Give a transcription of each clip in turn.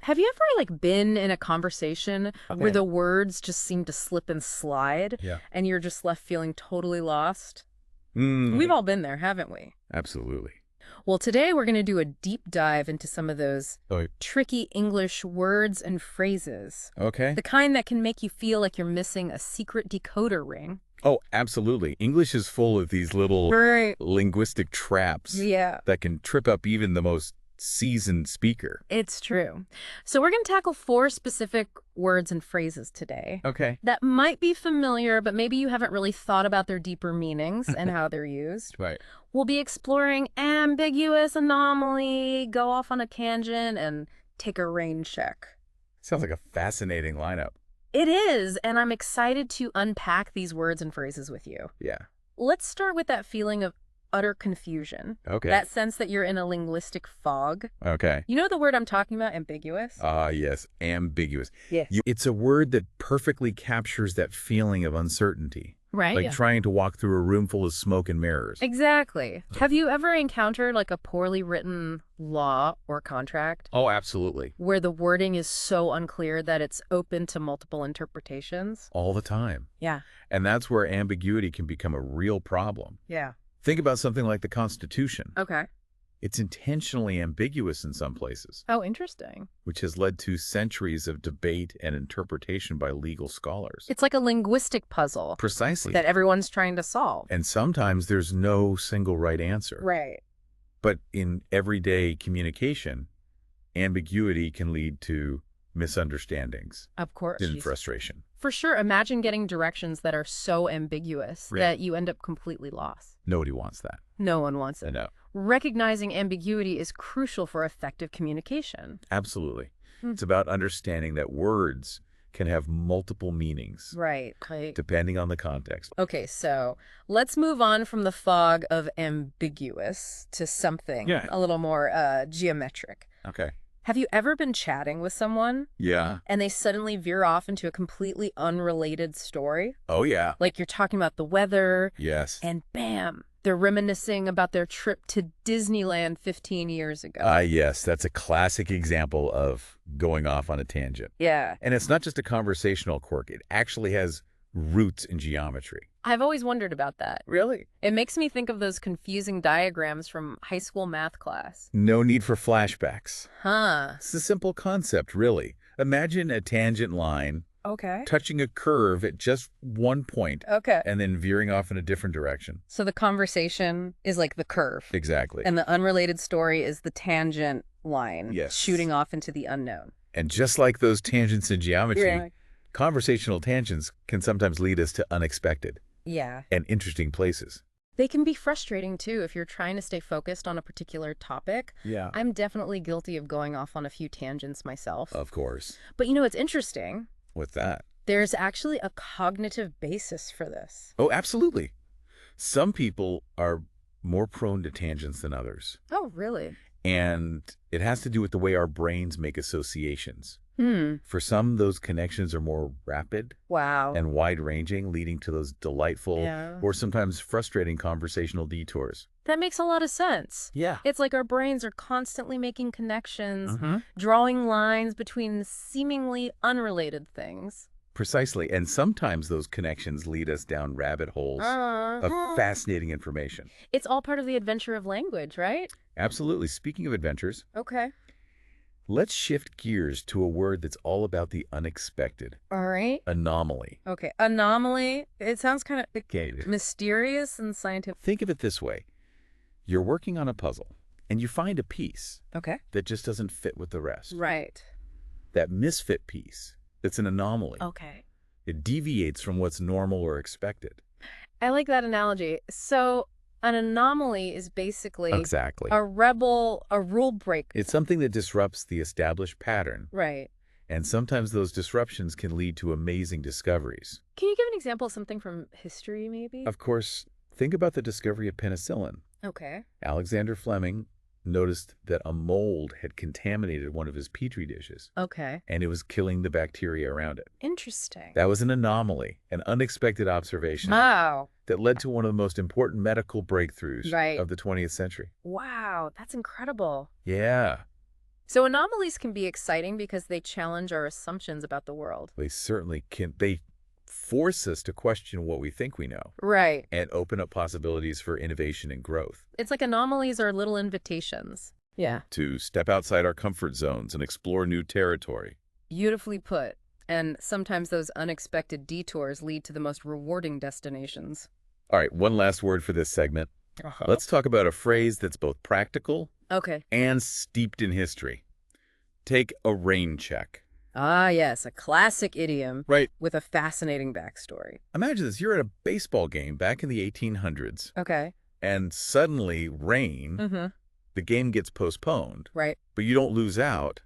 Have you ever been in a conversation where Okay. the words just seem to slip and slide Yeah. and you're just left feeling totally lost? We've Mm, all been there, haven't we? absolutely. Well, today we're going to do a deep dive into some of those Oh, tricky English words and phrases. okay. The kind that can make you feel like you're missing a secret decoder ring. Oh, absolutely. English is full of these little Right. linguistic traps Yeah, that can trip up even the most seasoned speaker. it's true. So we're going to tackle 4 specific words and phrases today Okay. that might be familiar, but maybe you haven't really thought about their deeper meanings and how they're used. Right. We'll be exploring ambiguous, anomaly, go off on a tangent, and take a rain check. Sounds like a fascinating lineup. It is, and I'm excited to unpack these words and phrases with you. Yeah. Let's start with that feeling of utter confusion. Okay. That sense that you're in a linguistic fog. Okay. You know the word I'm talking about, ambiguous? Yes. Ambiguous. Yes. It's a word that perfectly captures that feeling of uncertainty. Right? Like Yeah. trying to walk through a room full of smoke and mirrors. Exactly. Have you ever encountered a poorly written law or contract Oh, absolutely. where the wording is so unclear that it's open to multiple interpretations? All the time. Yeah. And that's where ambiguity can become a real problem. Yeah. Think about something like the Constitution. Okay. It's intentionally ambiguous in some places, Oh, interesting. which has led to centuries of debate and interpretation by legal scholars. It's like a linguistic puzzle Precisely. that everyone's trying to solve. And sometimes there's no single right answer. Right. But in everyday communication, ambiguity can lead to misunderstandings Of course. and frustration. For sure. Imagine getting directions that are so ambiguous Right. that you end up completely lost. Nobody wants that. No one wants it. No, Recognizing ambiguity is crucial for effective communication. absolutely. Hmm. It's about understanding that words can have multiple meanings Right. Okay. depending on the context. Okay, so let's move on from the fog of ambiguous to something Yeah. a little more geometric. Okay. Have you ever been chatting with someone Yeah. and they suddenly veer off into a completely unrelated story? Oh, yeah. Like you're talking about the weather, Yes. and bam, they're reminiscing about their trip to Disneyland 15 years ago. Yes, that's a classic example of going off on a tangent. Yeah. And it's not just a conversational quirk. It actually has roots in geometry. I've always wondered about that. Really? It makes me think of those confusing diagrams from high school math class. No need for flashbacks. Huh. It's a simple concept, really. Imagine a tangent line Okay. touching a curve at just one point Okay. and then veering off in a different direction. So the conversation is like the curve, Exactly. and the unrelated story is the tangent line Yes. shooting off into the unknown. And just like those tangents in geometry, Yeah. conversational tangents can sometimes lead us to unexpected Yeah. and interesting places. They can be frustrating, too, if you're trying to stay focused on a particular topic. Yeah. I'm definitely guilty of going off on a few tangents myself. Of course. But it's interesting. With that. There's actually a cognitive basis for this. Oh, absolutely. Some people are more prone to tangents than others. Oh, really? And it has to do with the way our brains make associations. Hmm. For some, those connections are more rapid Wow. and wide-ranging, leading to those delightful Yeah. or sometimes frustrating conversational detours. That makes a lot of sense. Yeah. It's like our brains are constantly making connections, Mm-hmm. drawing lines between seemingly unrelated things. Precisely. And sometimes those connections lead us down rabbit holes of fascinating information. It's all part of the adventure of language, right? Absolutely. Speaking of adventures, Okay. let's shift gears to a word that's all about the unexpected. All right. Anomaly. Okay. Anomaly. It sounds kind of Okay. mysterious and scientific. Think of it this way. You're working on a puzzle, and you find a piece Okay. that just doesn't fit with the rest. Right. That misfit piece, that's an anomaly. Okay. It deviates from what's normal or expected. I like that analogy. So an anomaly is basically Exactly. a rule breaker. It's something that disrupts the established pattern, Right. and sometimes those disruptions can lead to amazing discoveries. Can you give an example of something from history, maybe? Of course, think about the discovery of penicillin. Okay. Alexander Fleming noticed that a mold had contaminated one of his petri dishes, Okay. and it was killing the bacteria around it. Interesting. That was an anomaly, an unexpected observation Wow. that led to one of the most important medical breakthroughs Right. of the 20th century. Wow. That's incredible. Yeah. So anomalies can be exciting because they challenge our assumptions about the world. They certainly can. They force us to question what we think we know Right. and open up possibilities for innovation and growth. It's like anomalies are little invitations. Yeah. To step outside our comfort zones and explore new territory. Beautifully put. And sometimes those unexpected detours lead to the most rewarding destinations. All right, one last word for this segment. Let's talk about a phrase that's both practical Okay. and steeped in history. Take a rain check. Ah, yes, a classic idiom Right. with a fascinating backstory. Imagine this. You're at a baseball game back in the 1800s, Okay. and suddenly rain, Mm-hmm. the game gets postponed, Right. but you don't lose out.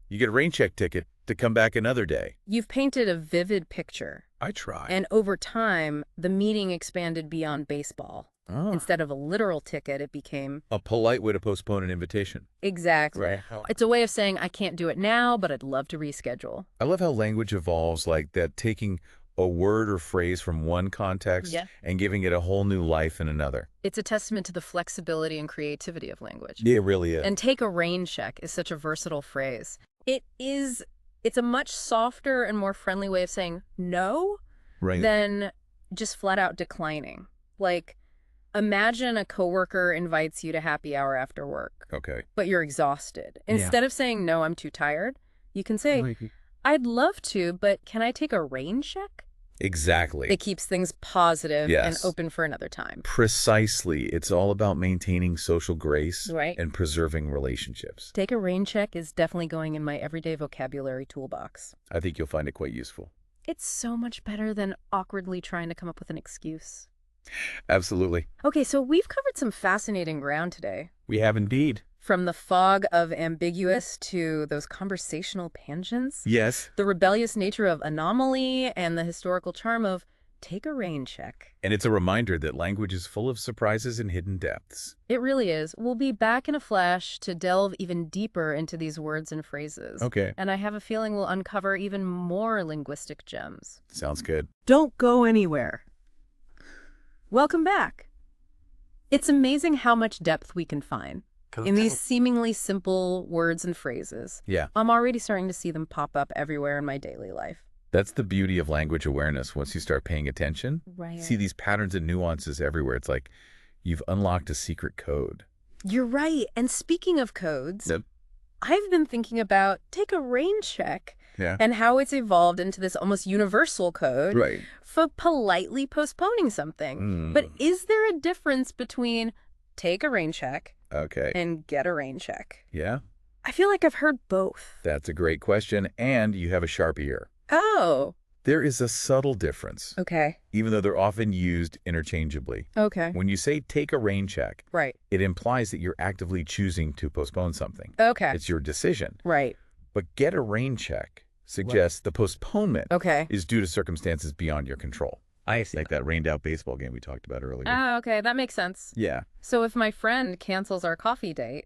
You get a rain check ticket to come back another day. You've painted a vivid picture. I try. And over time, the meaning expanded beyond baseball. Oh. Instead of a literal ticket, it became... A polite way to postpone an invitation. Exactly. Right. It's a way of saying, I can't do it now, but I'd love to reschedule. I love how language evolves like that, taking a word or phrase from one context and giving it a whole new life in another. It's a testament to the flexibility and creativity of language. Yeah, it really is. And take a rain check is such a versatile phrase. It's a much softer and more friendly way of saying no than just flat out declining. Like, imagine a coworker invites you to happy hour after work. Okay. But you're exhausted. Instead of saying, no, I'm too tired, you can say, I'd love to, but can I take a rain check? Exactly. It keeps things positive and Yes. open for another time. Precisely. It's all about maintaining social grace Right. and preserving relationships. Take a rain check is definitely going in my everyday vocabulary toolbox. I think you'll find it quite useful. It's so much better than awkwardly trying to come up with an excuse. Absolutely. Okay, so we've covered some fascinating ground today. We have indeed. From the fog of ambiguous to those conversational tangents, Yes. the rebellious nature of anomaly, and the historical charm of take a rain check. And it's a reminder that language is full of surprises and hidden depths. It really is. We'll be back in a flash to delve even deeper into these words and phrases. Okay. And I have a feeling we'll uncover even more linguistic gems. Sounds good. Don't go anywhere. Welcome back. It's amazing how much depth we can find in these seemingly simple words and phrases. Yeah. I'm already starting to see them pop up everywhere in my daily life. That's the beauty of language awareness. Once you start paying attention, Right. see these patterns and nuances everywhere. It's like you've unlocked a secret code. You're right. And speaking of codes, Yep. I've been thinking about take a rain check Yeah. and how it's evolved into this almost universal code Right. for politely postponing something. But is there a difference between take a rain check Okay. and get a rain check? Yeah. I feel like I've heard both. That's a great question. And you have a sharp ear. Oh, There is a subtle difference, okay. even though they're often used interchangeably. Okay. When you say take a rain check, Right. it implies that you're actively choosing to postpone something. Okay. It's your decision. Right. But get a rain check suggests the postponement Okay. is due to circumstances beyond your control. I see. Like that rained out baseball game we talked about earlier. Oh, okay. That makes sense. Yeah. So if my friend cancels our coffee date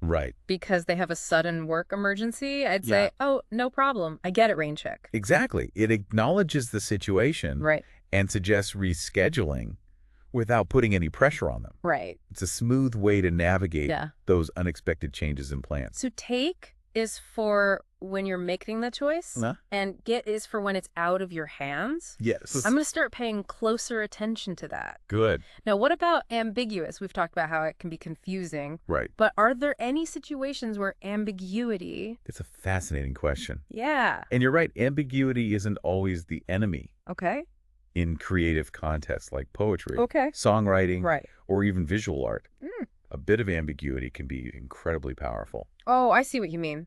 Right. because they have a sudden work emergency, I'd say, oh, no problem. I get it, rain check. Exactly. It acknowledges the situation Right. and suggests rescheduling without putting any pressure on them. Right. It's a smooth way to navigate Yeah. those unexpected changes in plans. So take is for when you're making the choice, Huh? and get is for when it's out of your hands. Yes. I'm going to start paying closer attention to that. Good. Now, what about ambiguous? We've talked about how it can be confusing, Right. but are there any situations where ambiguity... It's a fascinating question. Yeah. And you're right, ambiguity isn't always the enemy Okay. in creative contests like poetry, Okay. songwriting, Right. or even visual art. Mm. A bit of ambiguity can be incredibly powerful. Oh, I see what you mean.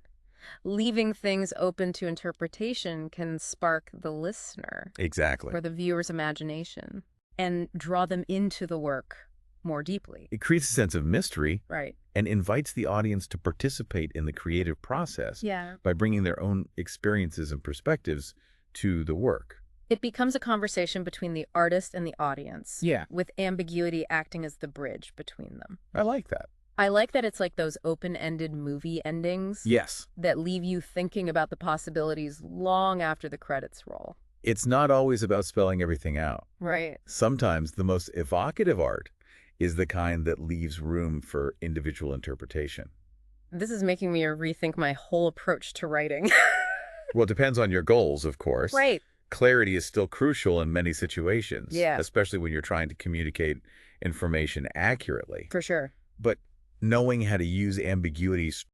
Leaving things open to interpretation can spark the listener Exactly. or the viewer's imagination and draw them into the work more deeply. It creates a sense of mystery Right. and invites the audience to participate in the creative process Yeah. by bringing their own experiences and perspectives to the work. It becomes a conversation between the artist and the audience. Yeah. With ambiguity acting as the bridge between them. I like that. I like that it's like those open-ended movie endings Yes. that leave you thinking about the possibilities long after the credits roll. It's not always about spelling everything out. Right. Sometimes the most evocative art is the kind that leaves room for individual interpretation. This is making me rethink my whole approach to writing. Well, it depends on your goals, of course. Right. Clarity is still crucial in many situations, Yeah. especially when you're trying to communicate information accurately. For sure. But knowing how to use ambiguity